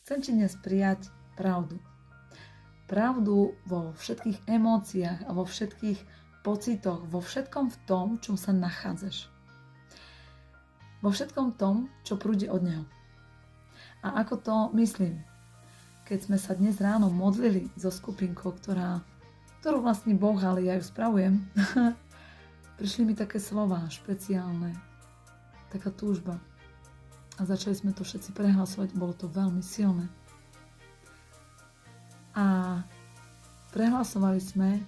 Chcem ti dnes prijať pravdu. Pravdu vo všetkých emóciách a vo všetkých pocitoch, vo všetkom v tom, čom sa nachádzaš. Vo všetkom tom, čo prúdi od Neho. A ako to myslím? Keď sme sa dnes ráno modlili so skupinkou, ktorú vlastní Boh, ale ja ju spravujem, prišli mi také slová špeciálne, taká túžba. A začali sme to všetci prehlasovať, bolo to veľmi silné. A prehlasovali sme,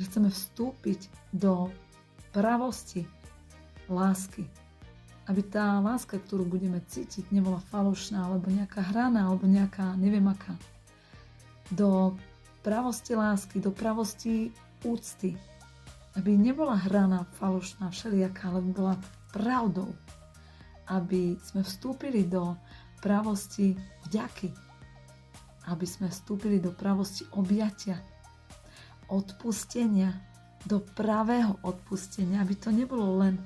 že chceme vstúpiť do pravosti lásky. Aby tá láska, ktorú budeme cítiť, nebola falošná, alebo nejaká hraná, alebo nejaká neviem aká. Do pravosti lásky, do pravosti úcty. Aby nebola hraná, falošná, všelijaká, ale bola pravdou. Aby sme vstúpili do pravosti vďaky. Aby sme vstúpili do pravosti objatia, odpustenia, do pravého odpustenia. Aby to nebolo len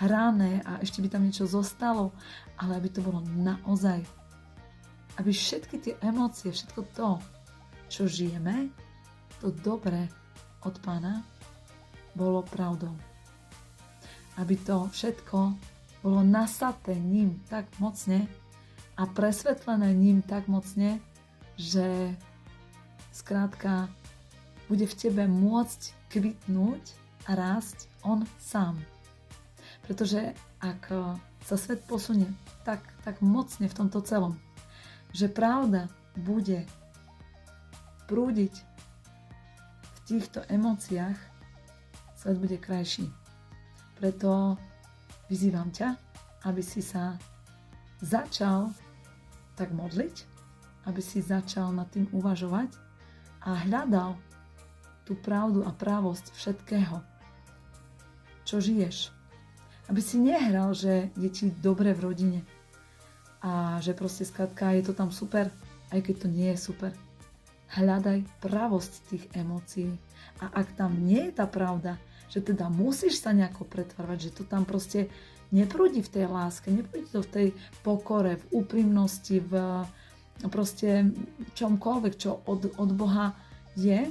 hrané a ešte by tam niečo zostalo, ale aby to bolo naozaj. Aby všetky tie emócie, všetko to, čo žijeme, to dobré od Pána, bolo pravdou. Aby to všetko bolo nasaté ním tak mocne a presvetlené ním tak mocne, že skrátka bude v tebe môcť kvitnúť a rásť on sám. Pretože ak sa svet posunie tak mocne v tomto celom, že pravda bude prúdiť v týchto emóciách, svet bude krajší. Preto vyzývam ťa, aby si sa začal tak modliť, aby si začal nad tým uvažovať a hľadal tú pravdu a právosť všetkého, čo žiješ. Aby si nehral, že je ti dobre v rodine a že proste skrátka je to tam super, aj keď to nie je super. Hľadaj pravosť tých emócií a ak tam nie je tá pravda, že teda musíš sa nejako pretvárať, že to tam proste neprúdi v tej láske, neprúdi to v tej pokore, v úprimnosti, v proste čomkoľvek, čo od Boha je,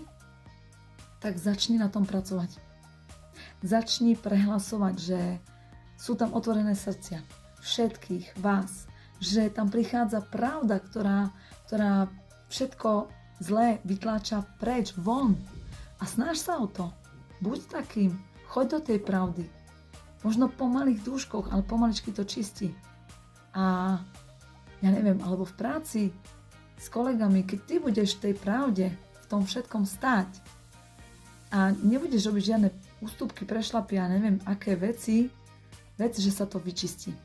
tak začni na tom pracovať. Začni prehlasovať, že sú tam otvorené srdcia všetkých vás, že tam prichádza pravda, ktorá všetko zlé vytláča preč, von. A snaž sa o to. Buď takým, choď do tej pravdy. Možno po malých dúškoch, ale pomaličky to čistí. A ja neviem, alebo v práci s kolegami, keď ty budeš v tej pravde, v tom všetkom stáť a nebudeš robiť žiadne ústupky, prešlapy a neviem aké veci, že sa to vyčistí.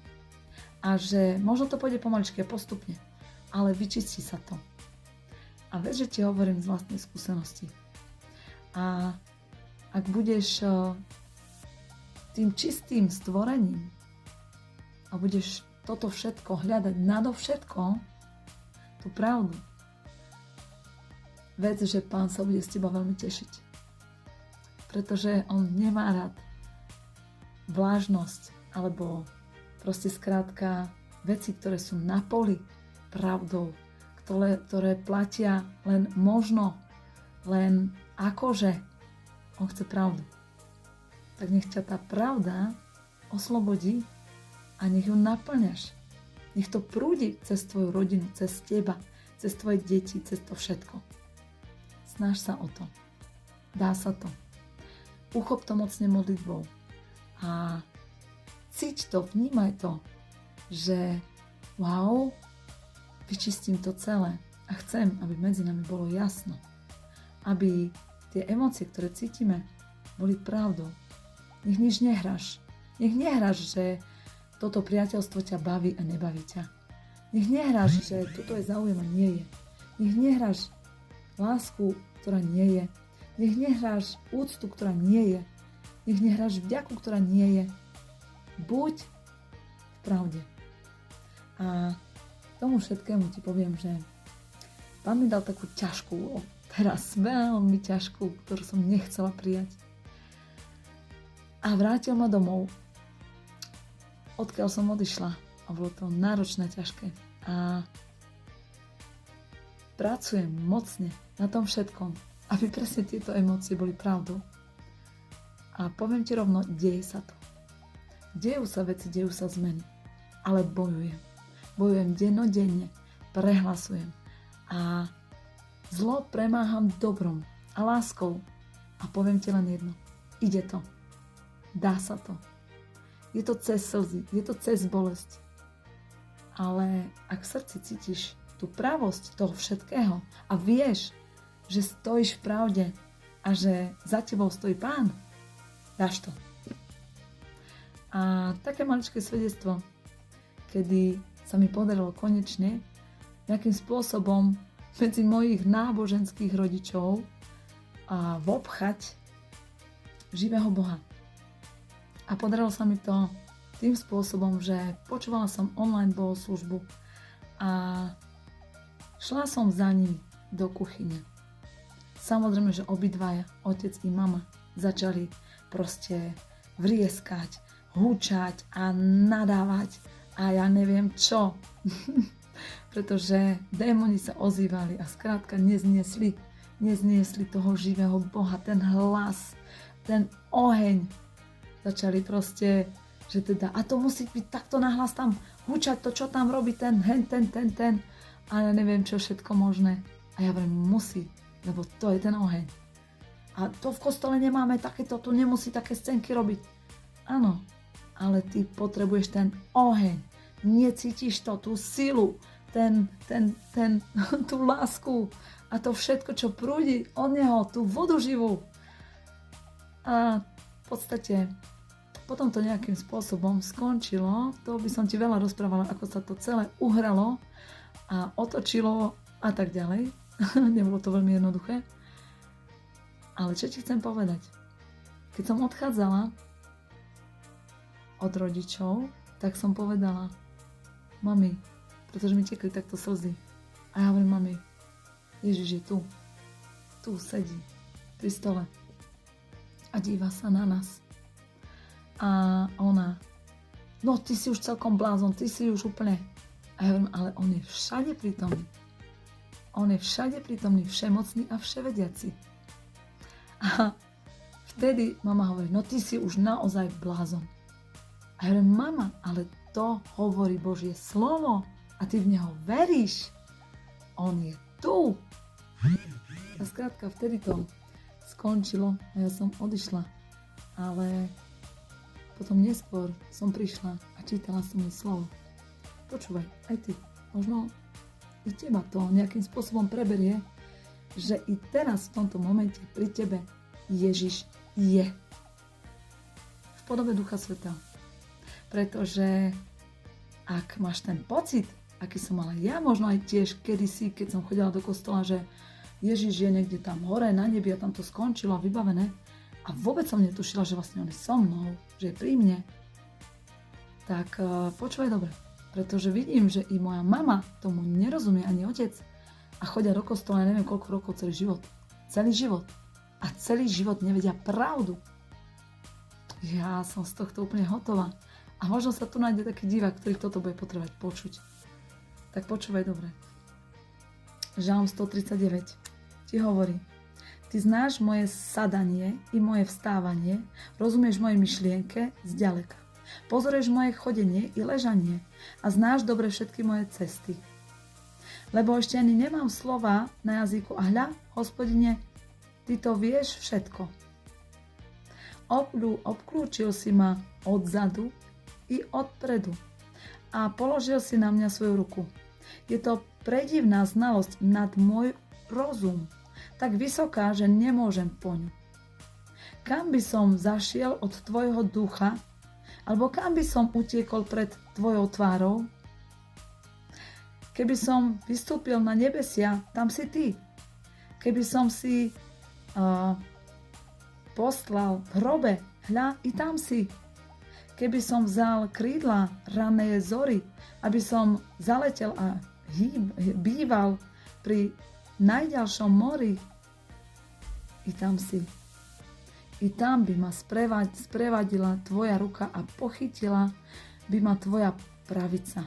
A že možno to pôjde pomaličky a postupne, ale vyčistí sa to. A vec, že ti hovorím z vlastnej skúsenosti. A ak budeš tým čistým stvorením a budeš toto všetko hľadať nadovšetko, tú pravdu, vec, že Pán sa bude z teba veľmi tešiť. Pretože on nemá rád vlážnosť alebo proste skrátka veci, ktoré sú na poli pravdou, ktoré platia len možno, len akože. On chce pravdu. Tak nech ťa tá pravda oslobodí a nech ju naplňaš. Nech to prúdi cez tvoju rodinu, cez teba, cez tvoje deti, cez to všetko. Snaž sa o to. Dá sa to. Uchop to mocne modlitbou. A cíť to, vnímaj to, že wow, vyčistím to celé a chcem, aby medzi nami bolo jasno. Aby tie emócie, ktoré cítime, boli pravdou. Nech nič nehráš. Nech nehráš, že toto priateľstvo ťa baví a nebaví ťa. Nech nehráš, že toto je záujem a nie je. Nech nehráš lásku, ktorá nie je. Nech nehráš úctu, ktorá nie je. Nech nehráš vďaku, ktorá nie je. Buď v pravde. A tomu všetkému ti poviem, že Pán mi dal takú ťažkú úlohu. Teraz veľmi ťažkú, ktorú som nechcela prijať. A vrátil ma domov, odkiaľ som odišla. A bolo to náročné, ťažké. A pracujem mocne na tom všetkom, aby presne tieto emócie boli pravdou. A poviem ti rovno, deje sa to. Dejú sa veci, dejú sa zmeny. Ale bojujem. Bojujem dennodenne, prehlasujem. A zlo premáham dobrom a láskou. A poviem ti len jedno. Ide to. Dá sa to. Je to cez slzy, je to cez bolesť. Ale ak v srdci cítiš tú pravosť toho všetkého a vieš, že stojíš v pravde a že za tebou stojí Pán, dáš to. A také maličké svedectvo, kedy sa mi podarilo konečne nejakým spôsobom medzi mojich náboženských rodičov a vopchať živého Boha. A podarilo sa mi to tým spôsobom, že počúvala som online bohoslúžbu a šla som za ním do kuchyne. Samozrejme, že obidvaja, otec i mama, začali proste vrieskať, húčať a nadávať a ja neviem čo. Pretože démoni sa ozývali a skrátka nezniesli toho živého Boha, ten hlas, ten oheň. Začali proste, že teda, a to musí byť takto nahlas tam, húčať to, čo tam robí ten a ja neviem čo všetko možné. A ja hovorím, musí, lebo to je ten oheň. A to v kostole nemáme takéto, tu nemusí také scénky robiť. Áno, ale ty potrebuješ ten oheň. Necítiš to, tú silu, tú lásku a to všetko, čo prúdi od neho, tú vodu živú. A v podstate potom to nejakým spôsobom skončilo. To by som ti veľa rozprávala, ako sa to celé uhralo a otočilo a tak ďalej. Nebolo to veľmi jednoduché. Ale čo ti chcem povedať? Keď som odchádzala od rodičov, tak som povedala mami, pretože mi tekli takto slzy. A ja hovorím mami, Ježiš je tu. Tu sedí pri stole a díva sa na nás. A ona, no ty si už celkom blázon, ty si už úplne. A ja hovorím, ale on je všade prítomný. On je všade prítomný, všemocný a vševediaci. A vtedy mama hovorí, no ty si už naozaj blázon. A ja hovorím, mama, ale to hovorí Božie slovo a ty v neho veríš. On je tu. A skrátka, vtedy to skončilo a ja som odišla. Ale potom neskôr som prišla a čítala som jej slovo. Počúvaj, aj ty, možno i teba to nejakým spôsobom preberie, že i teraz v tomto momente pri tebe Ježiš je. V podobe Ducha Svätého. Pretože ak máš ten pocit, aký som mala ja, možno aj tiež kedysi, keď som chodila do kostola, že Ježiš je niekde tam hore na nebi a tam to skončilo a vybavené, a vôbec som netušila, že vlastne on je so mnou, že je pri mne, tak počúvaj dobre, pretože vidím, že i moja mama tomu nerozumie, ani otec, a chodia do kostola, neviem koľko rokov, celý život. Celý život. A celý život nevedia pravdu. Ja som z tohto úplne hotová. A možno sa tu nájde taký divák, ktorý toto bude potrebovať počuť. Tak počúvaj dobre. Žalm 139 ti hovorí: Ty znáš moje sadanie i moje vstávanie, rozumieš moje myšlienke zďaleka. Pozoruješ moje chodenie i ležanie a znáš dobre všetky moje cesty. Lebo ešte ani nemám slova na jazyku a hľa, Hospodine, ty to vieš všetko. Obklúčil si ma odzadu i odpredu a položil si na mňa svoju ruku. Je to predivná znalosť nad môj rozum, tak vysoká, že nemôžem po ňu. Kam by som zašiel od tvojho ducha, alebo kam by som utiekol pred tvojou tvárou? Keby som vystúpil na nebesia, tam si ty. Keby som si poslal v hrobe, hľa, i tam si. Keby som vzal krídla ranej zory, aby som zaletel a býval pri najďalšom mori, i tam si. I tam by ma sprevadila tvoja ruka a pochytila by ma tvoja pravica.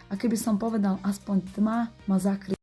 A keby som povedal, aspoň tma ma zakryje,